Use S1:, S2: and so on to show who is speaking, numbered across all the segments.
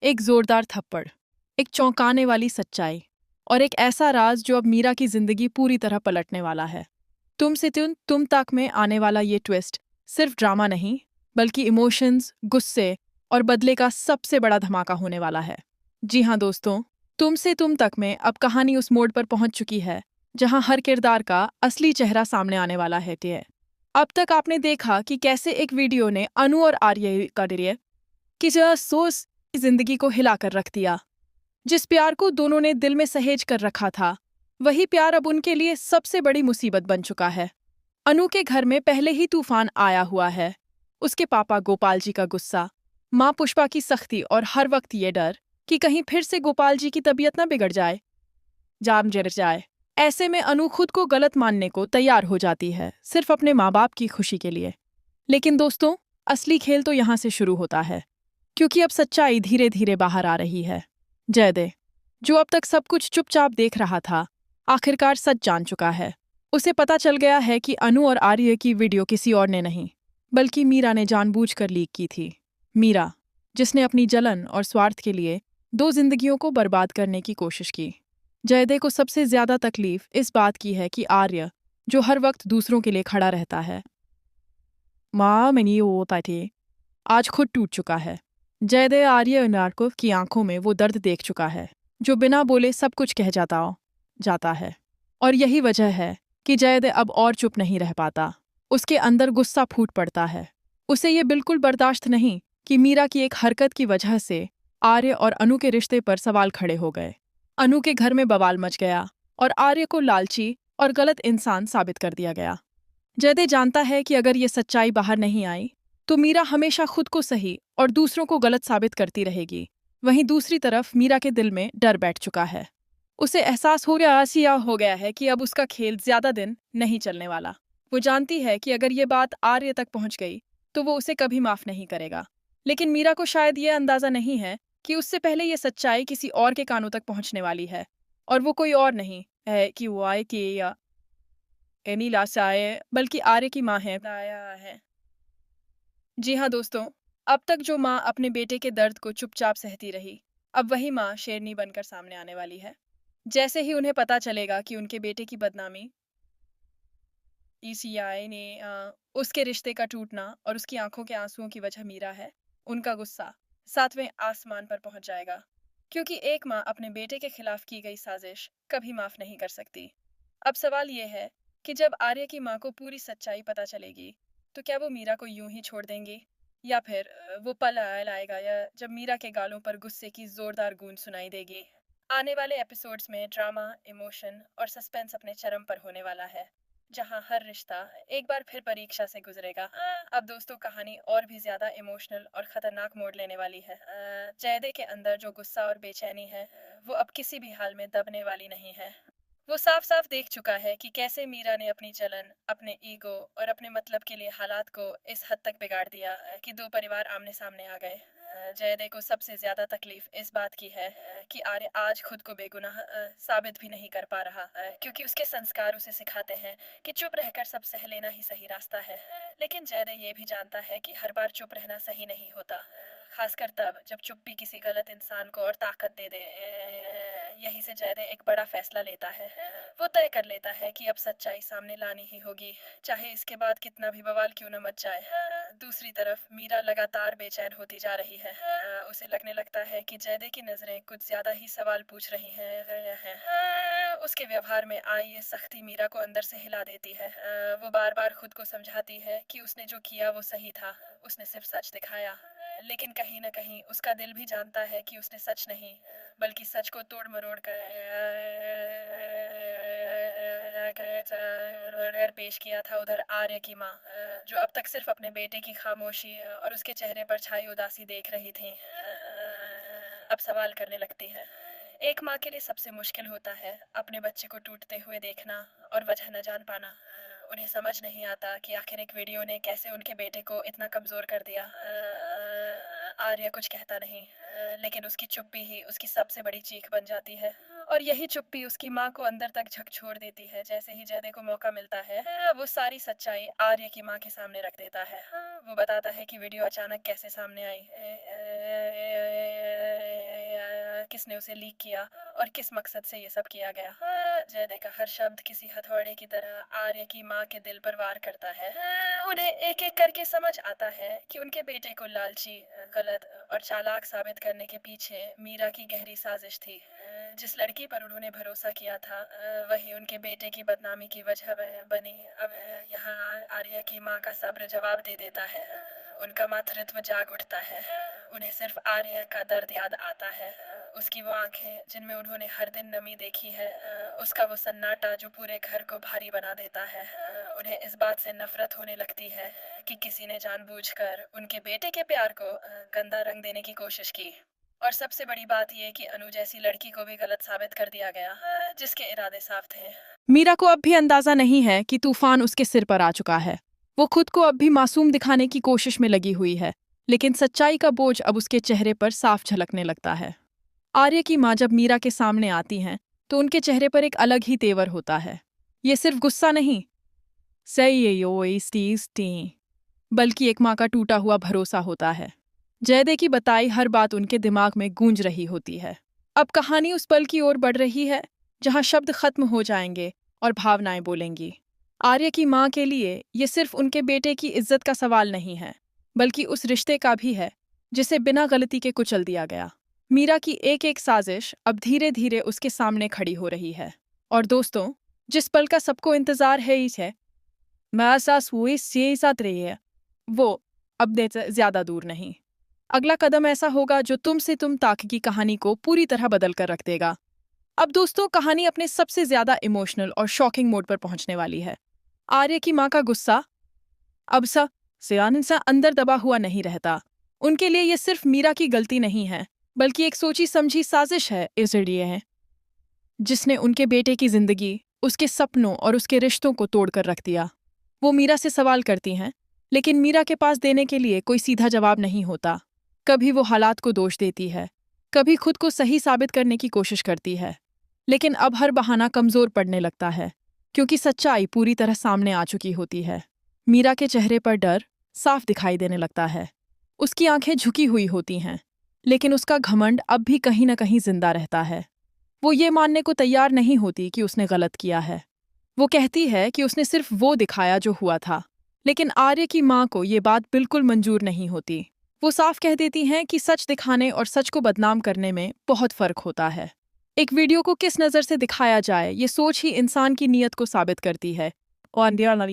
S1: एक जोरदार थप्पड़, एक चौंकाने वाली सच्चाई और एक ऐसा राज जो अब मीरा की जिंदगी पूरी तरह पलटने वाला है। तुम से तुम तक में आने वाला ये ट्विस्ट सिर्फ ड्रामा नहीं, बल्कि इमोशंस, गुस्से और बदले का सबसे बड़ा धमाका होने वाला है। जी हाँ दोस्तों, तुम से तुम तक में अब कहानी उस मोड़ पर पहुंच चुकी है जहां हर किरदार का असली चेहरा सामने आने वाला है। अब तक आपने देखा कि कैसे एक वीडियो ने अनु और आर्य का डरिए कि जो सोच जिंदगी को हिलाकर रख दिया। जिस प्यार को दोनों ने दिल में सहेज कर रखा था, वही प्यार अब उनके लिए सबसे बड़ी मुसीबत बन चुका है। अनु के घर में पहले ही तूफान आया हुआ है। उसके पापा गोपाल जी का गुस्सा, माँ पुष्पा की सख्ती और हर वक्त ये डर कि कहीं फिर से गोपाल जी की तबीयत ना बिगड़ जाए, जाम जर जाए। ऐसे में अनु खुद को गलत मानने को तैयार हो जाती है, सिर्फ अपने माँ बाप की खुशी के लिए। लेकिन दोस्तों, असली खेल तो यहाँ से शुरू होता है, क्योंकि अब सच्चाई धीरे धीरे बाहर आ रही है। जयदेव, जो अब तक सब कुछ चुपचाप देख रहा था, आखिरकार सच जान चुका है। उसे पता चल गया है कि अनु और आर्य की वीडियो किसी और ने नहीं, बल्कि मीरा ने जानबूझकर लीक की थी। मीरा, जिसने अपनी जलन और स्वार्थ के लिए दो जिंदगियों को बर्बाद करने की कोशिश की। जयदेव को सबसे ज्यादा तकलीफ इस बात की है कि आर्य, जो हर वक्त दूसरों के लिए खड़ा रहता है, माँ मैंने होता थे, आज खुद टूट चुका है। जयदेव आर्य नारकोव की आंखों में वो दर्द देख चुका है जो बिना बोले सब कुछ कह जाता है। और यही वजह है कि जयदेव अब और चुप नहीं रह पाता। उसके अंदर गुस्सा फूट पड़ता है। उसे ये बिल्कुल बर्दाश्त नहीं कि मीरा की एक हरकत की वजह से आर्य और अनु के रिश्ते पर सवाल खड़े हो गए। अनु के घर में बवाल मच गया और आर्य को लालची और गलत इंसान साबित कर दिया गया। जयदेव जानता है कि अगर ये सच्चाई बाहर नहीं आई तो मीरा हमेशा खुद को सही और दूसरों को गलत साबित करती रहेगी। वहीं दूसरी तरफ मीरा के दिल में डर बैठ चुका है। उसे एहसास हो गया है कि अब उसका खेल ज्यादा दिन नहीं चलने वाला। वो जानती है कि अगर ये बात आर्य तक पहुंच गई तो वो उसे कभी माफ नहीं करेगा। लेकिन मीरा को शायद ये अंदाजा नहीं है कि उससे पहले ये सच्चाई किसी और के कानों तक पहुंचने वाली है, और वो कोई और नहीं है कि वो आए कि या एनीला साये, बल्कि आर्य की माँ है। जी हाँ दोस्तों, अब तक जो माँ अपने बेटे के दर्द को चुपचाप सहती रही, अब वही माँ शेरनी बनकर सामने आने वाली है। जैसे ही उन्हें पता चलेगा कि उनके बेटे की बदनामी, ईसीआई ने उसके रिश्ते का टूटना और उसकी आंखों के आंसुओं की वजह मीरा है, उनका गुस्सा सातवें आसमान पर पहुंच जाएगा। क्योंकि एक माँ अपने बेटे के खिलाफ की गई साजिश कभी माफ नहीं कर सकती। अब सवाल ये है कि जब आर्य की माँ को पूरी सच्चाई पता चलेगी, तो क्या वो मीरा को यूं ही छोड़ देंगी, या फिर वो पल आएगा या जब मीरा के गालों पर गुस्से की जोरदार गूंज सुनाई देगी। आने वाले एपिसोड्स में ड्रामा, इमोशन और सस्पेंस अपने चरम पर होने वाला है, जहां हर रिश्ता एक बार फिर परीक्षा से गुजरेगा। अब दोस्तों, कहानी और भी ज्यादा इमोशनल और खतरनाक मोड़ लेने वाली है। जयदे के अंदर जो गुस्सा और बेचैनी है, वो अब किसी भी हाल में दबने वाली नहीं है। वो साफ साफ देख चुका है कि कैसे मीरा ने अपनी जलन, अपने ईगो और अपने मतलब के लिए हालात को इस हद तक बिगाड़ दिया कि दो परिवार आमने सामने आ गए। जयदे को सबसे ज्यादा तकलीफ इस बात की है कि आर्य आज खुद को बेगुनाह साबित भी नहीं कर पा रहा, क्योंकि उसके संस्कार उसे सिखाते हैं कि चुप रहकर सब सह लेना ही सही रास्ता है। लेकिन जयदे ये भी जानता है कि हर बार चुप रहना सही नहीं होता, खासकर तब जब चुप्पी किसी गलत इंसान को और ताकत दे दे। यही से जयदे एक बड़ा फैसला लेता है। वो तय कर लेता है कि अब सच्चाई सामने लानी ही होगी, चाहे इसके बाद कितना भी बवाल क्यों न मच जाए। दूसरी तरफ मीरा लगातार बेचैन होती जा रही है। उसे लगने लगता है कि जयदे की नजरें कुछ ज्यादा ही सवाल पूछ रही हैं। उसके व्यवहार में आई ये सख्ती मीरा को अंदर से हिला देती है। वो बार बार खुद को समझाती है कि उसने जो किया वो सही था, उसने सिर्फ सच दिखाया। लेकिन कहीं ना कहीं उसका दिल भी जानता है कि उसने सच नहीं, बल्कि सच को तोड़ मरोड़ कर पेश किया था। उधर आर्य की माँ, जो अब तक सिर्फ अपने बेटे की खामोशी और उसके चेहरे पर छाई उदासी देख रही थी, अब सवाल करने लगती है। एक माँ के लिए सबसे मुश्किल होता है अपने बच्चे को टूटते हुए देखना और वजह न जान पाना। उन्हें समझ नहीं आता कि आखिर एक वीडियो ने कैसे उनके बेटे को इतना कमजोर कर दिया। आर्य कुछ कहता नहीं, लेकिन उसकी चुप्पी ही उसकी सबसे बड़ी चीख बन जाती है। और यही चुप्पी उसकी माँ को अंदर तक झकझोर देती है। जैसे ही जयदे को मौका मिलता है, वो सारी सच्चाई आर्य की माँ के सामने रख देता है। वो बताता है कि वीडियो अचानक कैसे सामने आई, किसने उसे लीक किया और किस मकसद से ये सब किया गया। जयदे का हर शब्द किसी हथौड़े की तरह आर्य की माँ के दिल पर वार करता है। उन्हें एक एक करके समझ आता है कि उनके बेटे को लालची, गलत और चालाक साबित करने के पीछे मीरा की गहरी साजिश थी। जिस लड़की पर उन्होंने भरोसा किया था, वही उनके बेटे की बदनामी की वजह बनी। अब यहाँ आर्य की माँ का सब्र जवाब दे देता है। उनका मातृत्व जाग उठता है। उन्हें सिर्फ आर्य का दर्द याद आता है, उसकी वो आंखें जिनमें उन्होंने हर दिन नमी देखी है, उसका वो सन्नाटा जो पूरे घर को भारी बना देता है। उन्हें इस बात से नफरत होने लगती है कि किसी ने जानबूझकर उनके बेटे के प्यार को गंदा रंग देने की कोशिश की। और सबसे बड़ी बात यह कि अनु जैसी लड़की को भी गलत साबित कर दिया गया, जिसके इरादे साफ थे। मीरा को अब भी अंदाजा नहीं है कि तूफान उसके सिर पर आ चुका है। वो खुद को अब भी मासूम दिखाने की कोशिश में लगी हुई है, लेकिन सच्चाई का बोझ अब उसके चेहरे पर साफ झलकने लगता है। आर्य की माँ जब मीरा के सामने आती हैं, तो उनके चेहरे पर एक अलग ही तेवर होता है। ये सिर्फ गुस्सा नहीं, बल्कि एक माँ का टूटा हुआ भरोसा होता है। जयदे की बताई हर बात उनके दिमाग में गूंज रही होती है। अब कहानी उस पल की ओर बढ़ रही है जहां शब्द खत्म हो जाएंगे और भावनाएं बोलेंगी। आर्य की माँ के लिए ये सिर्फ उनके बेटे की इज्जत का सवाल नहीं है, बल्कि उस रिश्ते का भी है जिसे बिना गलती के कुचल दिया गया। मीरा की एक एक साजिश अब धीरे धीरे उसके सामने खड़ी हो रही है। और दोस्तों, जिस पल का सबको इंतजार है ही है, मैं सास हुई से साथ रही है, वो अब ज्यादा दूर नहीं। अगला कदम ऐसा होगा जो तुम से तुम तक की कहानी को पूरी तरह बदल कर रख देगा। अब दोस्तों, कहानी अपने सबसे ज्यादा इमोशनल और शॉकिंग मोड पर पहुंचने वाली है। आर्य की माँ का गुस्सा अब से अंदर दबा हुआ नहीं रहता। उनके लिए यह सिर्फ मीरा की गलती नहीं है, बल्कि एक सोची समझी साजिश है इसलिए जिसने उनके बेटे की जिंदगी, उसके सपनों और उसके रिश्तों को तोड़कर रख दिया। वो मीरा से सवाल करती हैं, लेकिन मीरा के पास देने के लिए कोई सीधा जवाब नहीं होता। कभी वो हालात को दोष देती है, कभी खुद को सही साबित करने की कोशिश करती है, लेकिन अब हर बहाना कमजोर पड़ने लगता है, क्योंकि सच्चाई पूरी तरह सामने आ चुकी होती है। मीरा के चेहरे पर डर साफ दिखाई देने लगता है। उसकी आंखें झुकी हुई होती हैं, लेकिन उसका घमंड अब भी कहीं न कहीं जिंदा रहता है। वो ये मानने को तैयार नहीं होती कि उसने गलत किया है। वो कहती है कि उसने सिर्फ वो दिखाया जो हुआ था, लेकिन आर्य की माँ को ये बात बिल्कुल मंजूर नहीं होती। वो साफ कह देती हैं कि सच दिखाने और सच को बदनाम करने में बहुत फर्क होता है। एक वीडियो को किस नज़र से दिखाया जाए, ये सोच ही इंसान की नीयत को साबित करती है। और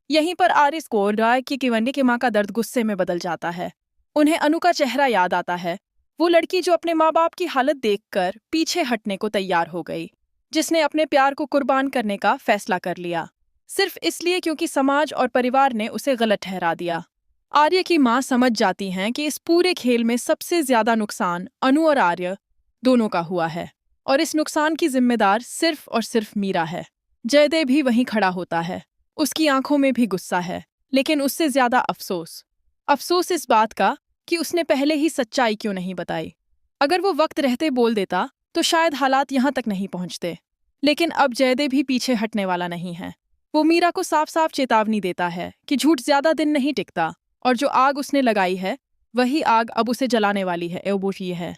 S1: यहीं पर आर्य को राय की किवन्नी की माँ का दर्द गुस्से में बदल जाता है। उन्हें अनु का चेहरा याद आता है, वो लड़की जो अपने माँ बाप की हालत देखकर पीछे हटने को तैयार हो गई, जिसने अपने प्यार को कुर्बान करने का फैसला कर लिया, सिर्फ इसलिए क्योंकि समाज और परिवार ने उसे गलत ठहरा दिया। आर्य की माँ समझ जाती हैं कि इस पूरे खेल में सबसे ज्यादा नुकसान अनु और आर्य दोनों का हुआ है, और इस नुकसान की जिम्मेदार सिर्फ और सिर्फ मीरा है। जयदेव भी वहीं खड़ा होता है। उसकी आंखों में भी गुस्सा है, लेकिन उससे ज्यादा अफसोस इस बात का कि उसने पहले ही सच्चाई क्यों नहीं बताई। अगर वो वक्त रहते बोल देता तो शायद हालात यहाँ तक नहीं पहुँचते। लेकिन अब जयदेव भी पीछे हटने वाला नहीं है। वो मीरा को साफ साफ चेतावनी देता है कि झूठ ज्यादा दिन नहीं टिकता, और जो आग उसने लगाई है वही आग अब उसे जलाने वाली है। वो ये है।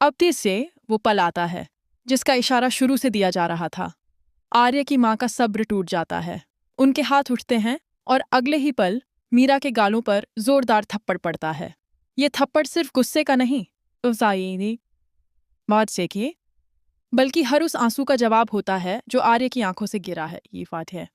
S1: अब तेज से वो पल आता है जिसका इशारा शुरू से दिया जा रहा था। आर्य की माँ का सब्र टूट जाता है। उनके हाथ उठते हैं और अगले ही पल मीरा के गालों पर जोरदार थप्पड़ पड़ता है। ये थप्पड़ सिर्फ गुस्से का नहीं बात से कि बल्कि हर उस आंसू का जवाब होता है जो आर्य की आंखों से गिरा है। ये बात है।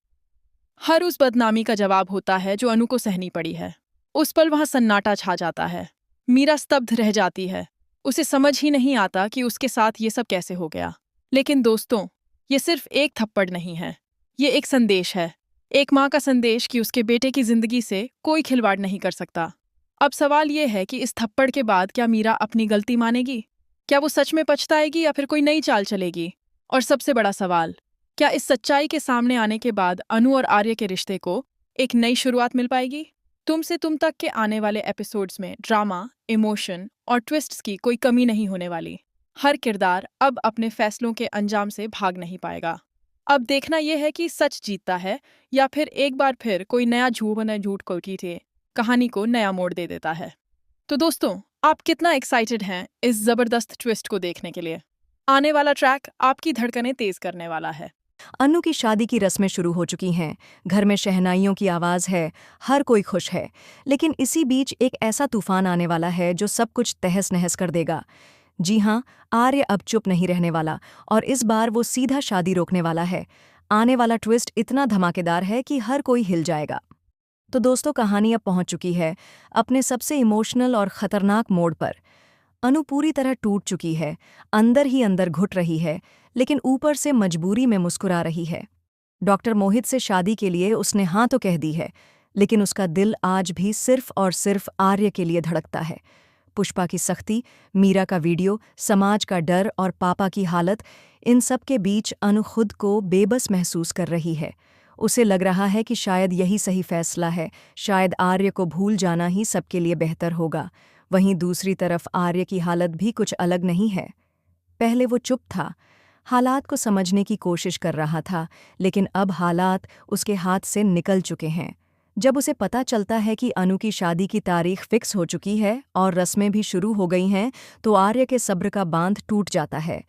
S1: हर उस बदनामी का जवाब होता है जो अनु को सहनी पड़ी है। उस पल वहां सन्नाटा छा जाता है। मीरा स्तब्ध रह जाती है। उसे समझ ही नहीं आता कि उसके साथ ये सब कैसे हो गया। लेकिन दोस्तों, ये सिर्फ एक थप्पड़ नहीं है, ये एक संदेश है। एक माँ का संदेश कि उसके बेटे की जिंदगी से कोई खिलवाड़ नहीं कर सकता। अब सवाल ये है कि इस थप्पड़ के बाद क्या मीरा अपनी गलती मानेगी? क्या वो सच में पछताएगी या फिर कोई नई चाल चलेगी? और सबसे बड़ा सवाल, क्या इस सच्चाई के सामने आने के बाद अनु और आर्य के रिश्ते को एक नई शुरुआत मिल पाएगी? तुम से तुम तक के आने वाले एपिसोड्स में ड्रामा, इमोशन और ट्विस्ट्स की कोई कमी नहीं होने वाली। हर किरदार अब अपने फैसलों के अंजाम से भाग नहीं पाएगा। अब देखना यह है कि सच जीतता है या फिर एक बार फिर कोई नया झूठ को थे कहानी को नया मोड़ दे देता है। तो दोस्तों, आप कितना एक्साइटेड हैं इस जबरदस्त ट्विस्ट को देखने के लिए? आने वाला ट्रैक आपकी धड़कनें तेज करने वाला है।
S2: अनु की शादी की रस्में शुरू हो चुकी हैं। घर में शहनाइयों की आवाज़ है, हर कोई खुश है। लेकिन इसी बीच एक ऐसा तूफान आने वाला है जो सब कुछ तहस-नहस कर देगा। जी हाँ, आर्य अब चुप नहीं रहने वाला और इस बार वो सीधा शादी रोकने वाला है। आने वाला ट्विस्ट इतना धमाकेदार है कि हर कोई हिल जाएगा। तो दोस्तों, कहानी अब पहुंच चुकी है अपने सबसे इमोशनल और खतरनाक मोड़ पर। अनु पूरी तरह टूट चुकी है, अंदर ही अंदर घुट रही है, लेकिन ऊपर से मजबूरी में मुस्कुरा रही है। डॉक्टर मोहित से शादी के लिए उसने हाँ तो कह दी है, लेकिन उसका दिल आज भी सिर्फ और सिर्फ आर्य के लिए धड़कता है। पुष्पा की सख्ती, मीरा का वीडियो, समाज का डर और पापा की हालत, इन सब के बीच अनु खुद को बेबस महसूस कर रही है। उसे लग रहा है कि शायद यही सही फैसला है, शायद आर्य को भूल जाना ही सबके लिए बेहतर होगा। वहीं दूसरी तरफ आर्य की हालत भी कुछ अलग नहीं है। पहले वो चुप था, हालात को समझने की कोशिश कर रहा था, लेकिन अब हालात उसके हाथ से निकल चुके हैं। जब उसे पता चलता है कि अनु की शादी की तारीख फिक्स हो चुकी है और रस्में भी शुरू हो गई हैं, तो आर्य के सब्र का बांध टूट जाता है।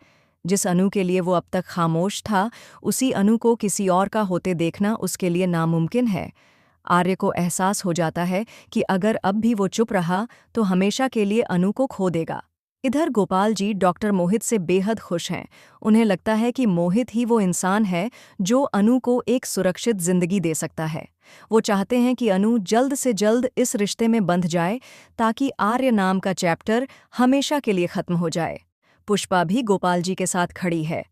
S2: जिस अनु के लिए वो अब तक खामोश था, उसी अनु को किसी और का होते देखना उसके लिए नामुमकिन है। आर्य को एहसास हो जाता है कि अगर अब भी वो चुप रहा तो हमेशा के लिए अनु को खो देगा। इधर गोपाल जी डॉक्टर मोहित से बेहद खुश हैं। उन्हें लगता है कि मोहित ही वो इंसान है जो अनु को एक सुरक्षित जिंदगी दे सकता है। वो चाहते हैं कि अनु जल्द से जल्द इस रिश्ते में बंध जाए, ताकि आर्य नाम का चैप्टर हमेशा के लिए खत्म हो जाए। पुष्पा भी गोपाल जी के साथ खड़ी है।